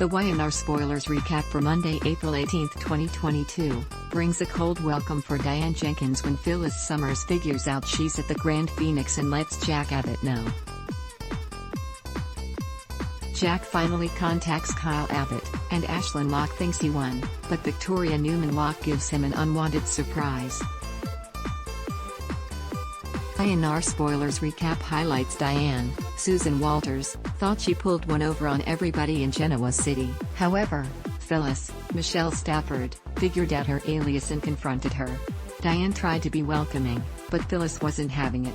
The Y&R Spoilers recap for Monday, April 18, 2022, brings a cold welcome for Diane Jenkins when Phyllis Summers figures out she's at the Grand Phoenix and lets Jack Abbott know. Jack finally contacts Kyle Abbott, and Ashlyn Locke thinks he won, but Victoria Newman Locke gives him an unwanted surprise. Y&R Spoilers recap highlights Diane, Susan Walters, thought she pulled one over on everybody in Genoa City. However, Phyllis, Michelle Stafford, figured out her alias and confronted her. Diane tried to be welcoming, but Phyllis wasn't having it.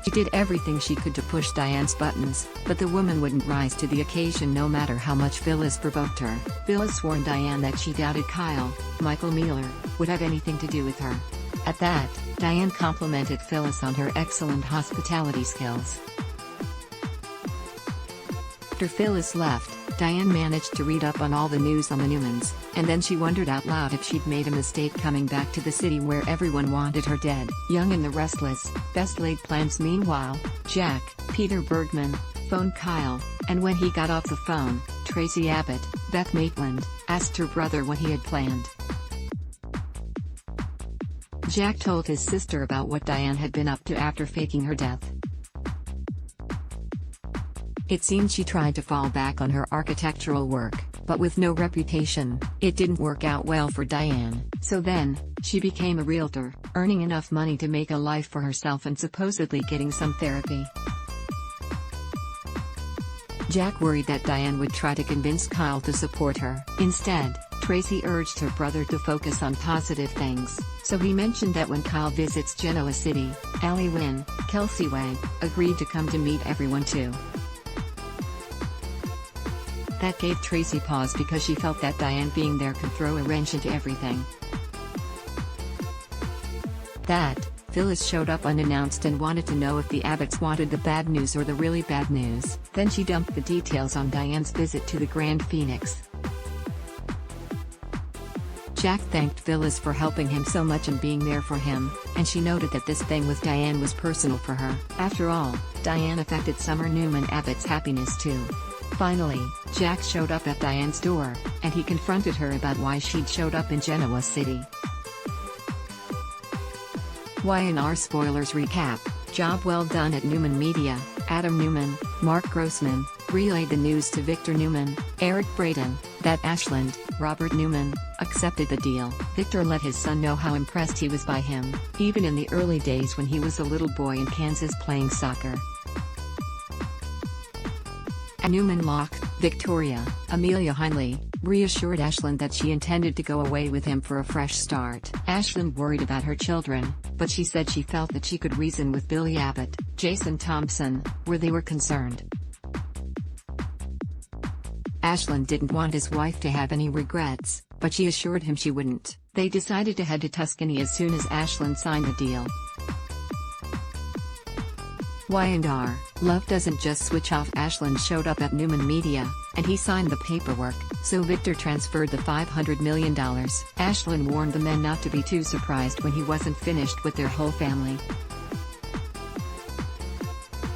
She did everything she could to push Diane's buttons, but the woman wouldn't rise to the occasion no matter how much Phyllis provoked her. Phyllis warned Diane that she doubted Kyle, Michael Mueller, would have anything to do with her. At that, Diane complimented Phyllis on her excellent hospitality skills. After Phyllis left, Diane managed to read up on all the news on the Newmans, and then she wondered out loud if she'd made a mistake coming back to the city where everyone wanted her dead. Young and the Restless, best laid plans. Meanwhile, Jack, Peter Bergman, phoned Kyle, and when he got off the phone, Tracy Abbott, Beth Maitland, asked her brother what he had planned. Jack told his sister about what Diane had been up to after faking her death. It seemed she tried to fall back on her architectural work, but with no reputation, it didn't work out well for Diane. So then, she became a realtor, earning enough money to make a life for herself and supposedly getting some therapy. Jack worried that Diane would try to convince Kyle to support her. Instead, Tracy urged her brother to focus on positive things, so he mentioned that when Kyle visits Genoa City, Allie Wynn, Kelsey Way, agreed to come to meet everyone too. That gave Tracy pause because she felt that Diane being there could throw a wrench into everything. That, Phyllis showed up unannounced and wanted to know if the Abbotts wanted the bad news or the really bad news. Then she dumped the details on Diane's visit to the Grand Phoenix. Jack thanked Phyllis for helping him so much and being there for him, and she noted that this thing with Diane was personal for her. After all, Diane affected Summer Newman Abbott's happiness too. Finally, Jack showed up at Diane's door, and he confronted her about why she'd showed up in Genoa City. Y&R Spoilers recap: job well done at Newman Media. Adam Newman, Mark Grossman, relayed the news to Victor Newman, Eric Braden, that Ashland, Robert Newman, accepted the deal. Victor let his son know how impressed he was by him, even in the early days when he was a little boy in Kansas playing soccer. Newman Locke, Victoria, Amelia Heinley, reassured Ashland that she intended to go away with him for a fresh start. Ashland worried about her children, but she said she felt that she could reason with Billy Abbott, Jason Thompson, where they were concerned. Ashland didn't want his wife to have any regrets, but she assured him she wouldn't. They decided to head to Tuscany as soon as Ashland signed the deal. Y&R, love doesn't just switch off. Ashland showed up at Newman Media, and he signed the paperwork, so Victor transferred the $500 million. Ashland warned the men not to be too surprised when he wasn't finished with their whole family.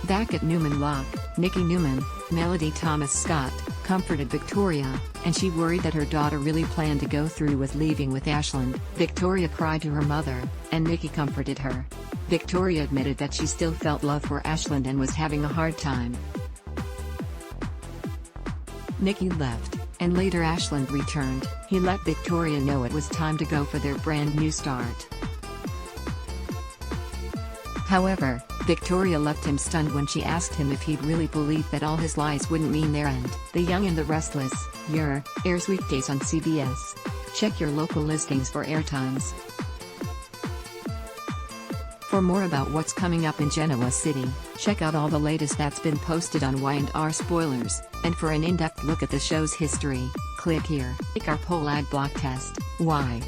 Back at Newman Locke, Nikki Newman, Melody Thomas Scott, comforted Victoria, and she worried that her daughter really planned to go through with leaving with Ashland. Victoria cried to her mother, and Nikki comforted her. Victoria admitted that she still felt love for Ashland and was having a hard time. Nikki left, and later Ashland returned. He let Victoria know it was time to go for their brand new start. However, Victoria left him stunned when she asked him if he'd really believed that all his lies wouldn't mean their end. The Young and the Restless, YR, airs weekdays on CBS. Check your local listings for airtimes. For more about what's coming up in Genoa City, check out all the latest that's been posted on Y&R Spoilers, and for an in-depth look at the show's history, click here. Take our poll ad block test. Why?